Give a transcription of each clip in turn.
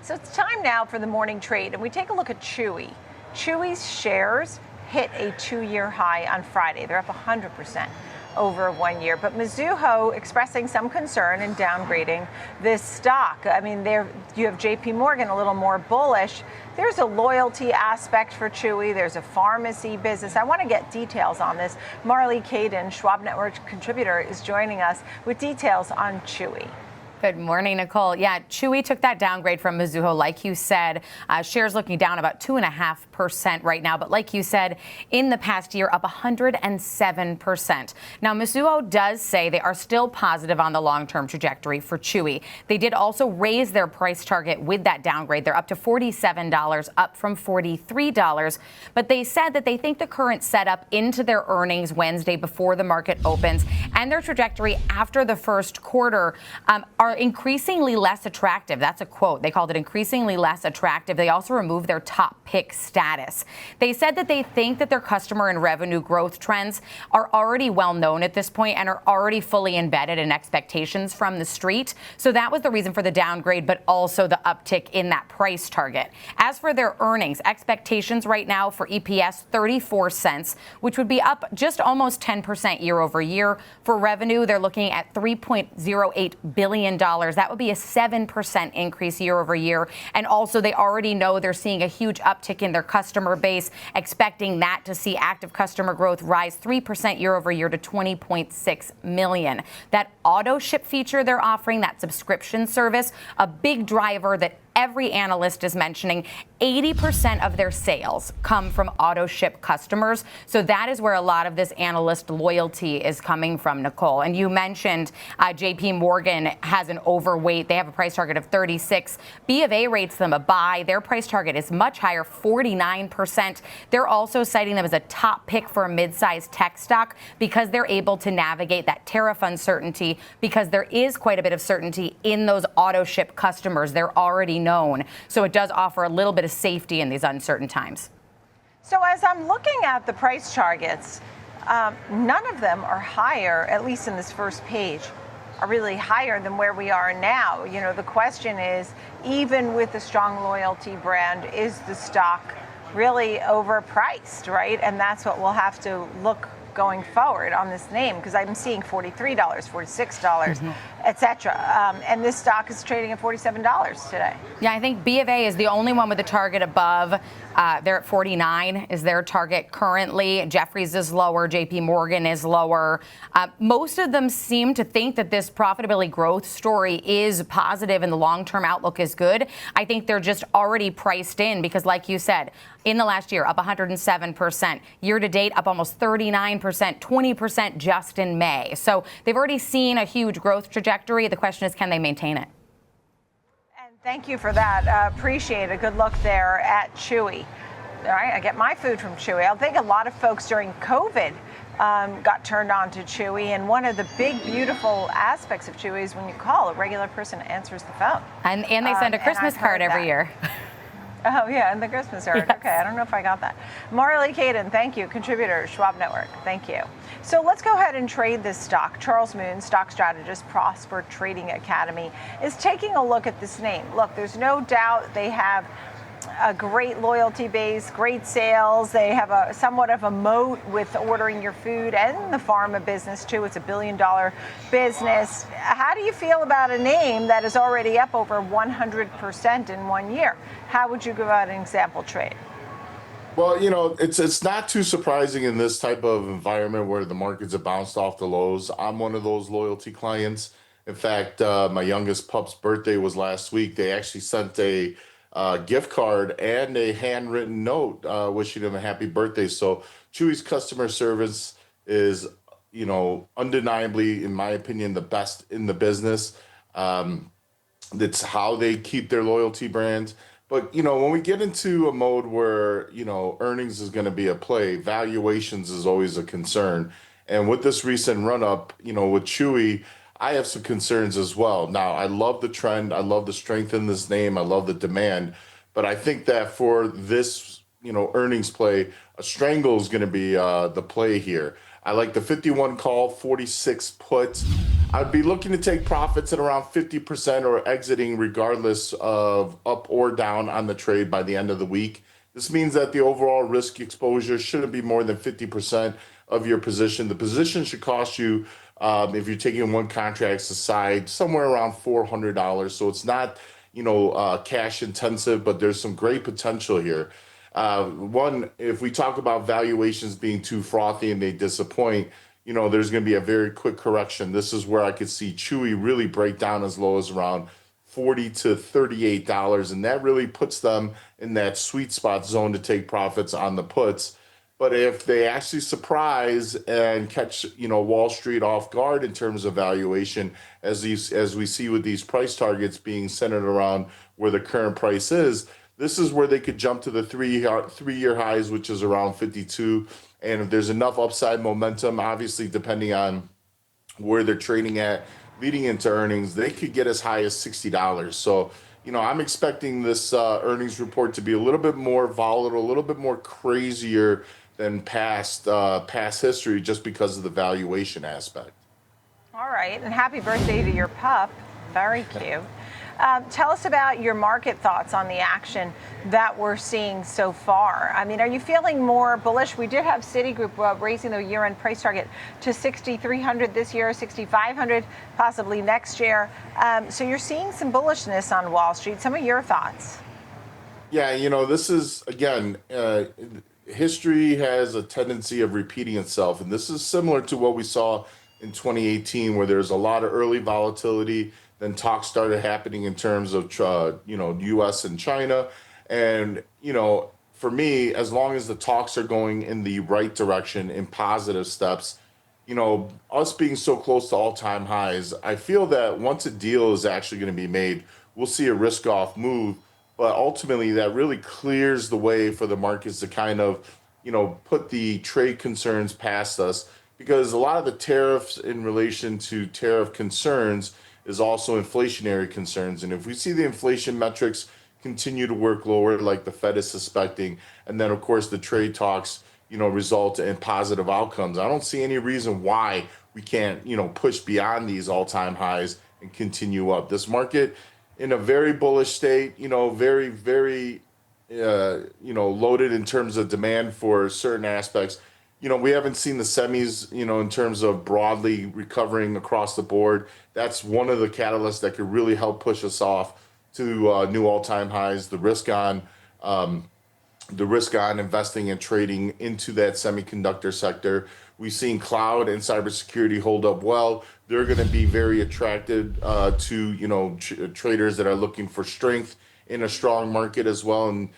So it's time now for the morning trade, and we take a look at Chewy. Chewy's shares hit a 2-year high on Friday. They're up 100% over 1 year. But Mizuho expressing some concern and downgrading this stock. I mean, you have JP Morgan a little more bullish. There's a loyalty aspect for Chewy. There's a pharmacy business. I want to get details on this. Marley Kayden, Schwab Network contributor, is joining us with details on Chewy. Good morning, Nicole. Yeah, Chewy took that downgrade from Mizuho, like you said. Shares looking down about 2.5% right now. But like you said, in the past year, up 107%. Now, Mizuho does say they are still positive on the long-term trajectory for Chewy. They did also raise their price target with that downgrade. They're up to $47, up from $43. But they said that they think the current setup into their earnings Wednesday before the market opens and their trajectory after the first quarter are increasingly less attractive. That's a quote. They called it increasingly less attractive. They also removed their top pick status. They said that they think that their customer and revenue growth trends are already well known at this point and are already fully embedded in expectations from the street. So that was the reason for the downgrade, but also the uptick in that price target. As for their earnings, expectations right now for EPS 34 cents, which would be up just almost 10% year over year. For revenue, they're looking at $3.08 billion. That would be a 7% increase year over year. And also, they already know they're seeing a huge uptick in their customer base, expecting that to see active customer growth rise 3% year over year to 20.6 million. That auto ship feature they're offering, that subscription service, a big driver that every analyst is mentioning. 80% of their sales come from auto ship customers. So that is where a lot of this analyst loyalty is coming from, Nicole. And you mentioned JP Morgan has an overweight. They have a price target of 36. B of A rates them a buy. Their price target is much higher, 49%. They're also citing them as a top pick for a mid-sized tech stock because they're able to navigate that tariff uncertainty, because there is quite a bit of certainty in those auto ship customers. They're already known. So it does offer a little bit of safety in these uncertain times. So as I'm looking at the price targets, none of them are higher, at least in this first page, are really higher than where we are now. You know, the question is, even with a strong loyalty brand, is the stock really overpriced, right? And that's what we'll have to look going forward on this name, because I'm seeing $43, $46, et cetera. And this stock is trading at $47 today. Yeah, I think B of A is the only one with a target above. They're at 49 is their target currently. Jefferies is lower. JP Morgan is lower. Most of them seem to think that this profitability growth story is positive and the long-term outlook is good. I think they're just already priced in because, like you said, in the last year, up 107%. Year to date, up almost 39%, 20% just in May. So they've already seen a huge growth trajectory. The question is, can they maintain it? And thank you for that. Appreciate a good look there at Chewy. All right, I get my food from Chewy. I think a lot of folks during COVID got turned on to Chewy. And one of the big, beautiful aspects of Chewy is when you call, a regular person answers the phone. And they send a Christmas card every year. Oh, yeah, and the Christmas card. Yes. Okay, I don't know if I got that. Marley Kayden, thank you. Contributor, Schwab Network. Thank you. So let's go ahead and trade this stock. Charles Moon, stock strategist, Prosper Trading Academy, is taking a look at this name. Look, there's no doubt they have a great loyalty base, great sales. They have a somewhat of a moat with ordering your food and the pharma business too. It's $1 billion business. How do you feel about a name that is already up over 100% in 1 year? How would you give out an example trade? Well, you know, it's not too surprising in this type of environment where the markets have bounced off the lows. I'm one of those loyalty clients. In fact, my youngest pup's birthday was last week. They actually sent a gift card and a handwritten note wishing him a happy birthday. So Chewy's customer service is, you know, undeniably, in my opinion, the best in the business. That's how they keep their loyalty brands. But, you know, when we get into a mode where, you know, earnings is going to be a play, valuations is always a concern. And with this recent run up, you know, with Chewy, I have some concerns as well. Now, I love the trend. I love the strength in this name. I love the demand. But I think that for this, you know, earnings play, a strangle is going to be the play here. I like the 51 call, 46 put. I'd be looking to take profits at around 50% or exiting regardless of up or down on the trade by the end of the week. This means that the overall risk exposure shouldn't be more than 50% of your position. The position should cost you, if you're taking one contracts aside, somewhere around $400. So it's not, cash intensive, but there's some great potential here. One, if we talk about valuations being too frothy and they disappoint, there's going to be a very quick correction. This is where I could see Chewy really break down as low as around $40 to $38, and that really puts them in that sweet spot zone to take profits on the puts. But if they actually surprise and catch, Wall Street off guard in terms of valuation, as we see with these price targets being centered around where the current price is, this is where they could jump to the three-year highs, which is around 52. And if there's enough upside momentum, obviously depending on where they're trading at leading into earnings, they could get as high as $60. So, I'm expecting this earnings report to be a little bit more volatile, a little bit more crazier than past history, just because of the valuation aspect. All right, and happy birthday to your pup. Very cute. Tell us about your market thoughts on the action that we're seeing so far. I mean, are you feeling more bullish? We did have Citigroup raising their year-end price target to 6,300 this year, 6,500 possibly next year. So you're seeing some bullishness on Wall Street. Some of your thoughts? Yeah, this is, again, history has a tendency of repeating itself. And this is similar to what we saw in 2018, where there's a lot of early volatility. Then talks started happening in terms of, U.S. and China. And, for me, as long as the talks are going in the right direction, in positive steps, us being so close to all-time highs, I feel that once a deal is actually going to be made, we'll see a risk-off move. But ultimately, that really clears the way for the markets to kind of, put the trade concerns past us, because a lot of the tariffs in relation to tariff concerns is also inflationary concerns. And if we see the inflation metrics continue to work lower, like the Fed is suspecting, and then, of course, the trade talks, result in positive outcomes, I don't see any reason why we can't, push beyond these all-time highs and continue up. This market in a very bullish state, very, very, loaded in terms of demand for certain aspects. We haven't seen the semis, in terms of broadly recovering across the board. That's one of the catalysts that could really help push us off to new all-time highs. The risk on investing and trading into that semiconductor sector. We've seen cloud and cybersecurity hold up well. They're going to be very attractive to traders that are looking for strength in a strong market as well. And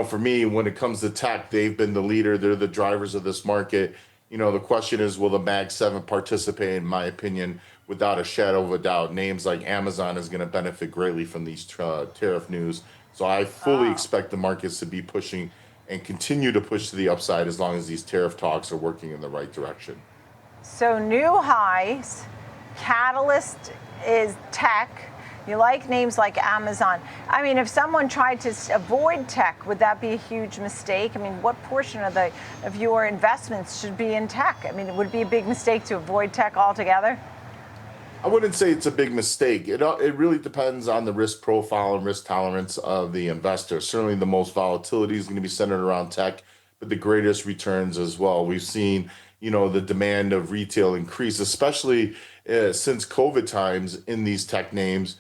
for me, when it comes to tech, they've been the leader. They're the drivers of this market. The question is, will the Mag 7 participate? In my opinion, without a shadow of a doubt, names like Amazon is going to benefit greatly from these tariff news. So I fully expect the markets to be pushing and continue to push to the upside as long as these tariff talks are working in the right direction. So new highs, catalyst is tech. You like names like Amazon. I mean, if someone tried to avoid tech, would that be a huge mistake? I mean, what portion of your investments should be in tech? I mean, it would be a big mistake to avoid tech altogether? I wouldn't say it's a big mistake. It really depends on the risk profile and risk tolerance of the investor. Certainly the most volatility is going to be centered around tech, but the greatest returns as well. We've seen, the demand of retail increase, especially since COVID times in these tech names.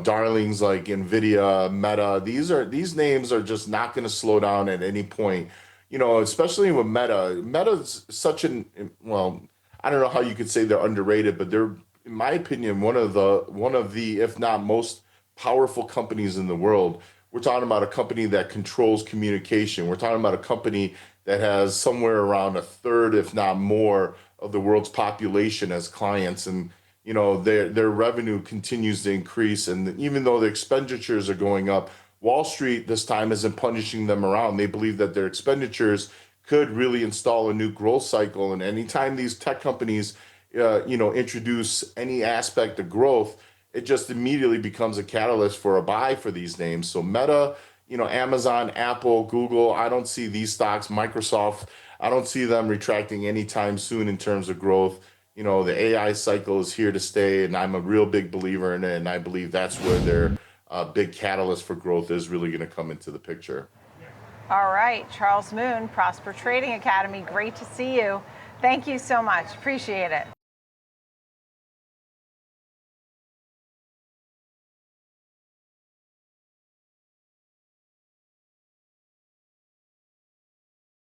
Darlings like Nvidia, Meta, these names are just not going to slow down at any point. Especially with Meta. Meta's such well, I don't know how you could say they're underrated, but they're, in my opinion, one of the, if not most powerful companies in the world. We're talking about a company that controls communication. We're talking about a company that has somewhere around a third, if not more, of the world's population as clients. And their revenue continues to increase. And even though the expenditures are going up, Wall Street this time isn't punishing them around. They believe that their expenditures could really install a new growth cycle. And anytime these tech companies, introduce any aspect of growth, it just immediately becomes a catalyst for a buy for these names. So Meta, Amazon, Apple, Google, I don't see these stocks, Microsoft, I don't see them retracting anytime soon in terms of growth. The AI cycle is here to stay, and I'm a real big believer in it, and I believe that's where their big catalyst for growth is really going to come into the picture. All right, Charles Moon, Prosper Trading Academy, great to see you. Thank you so much. Appreciate it.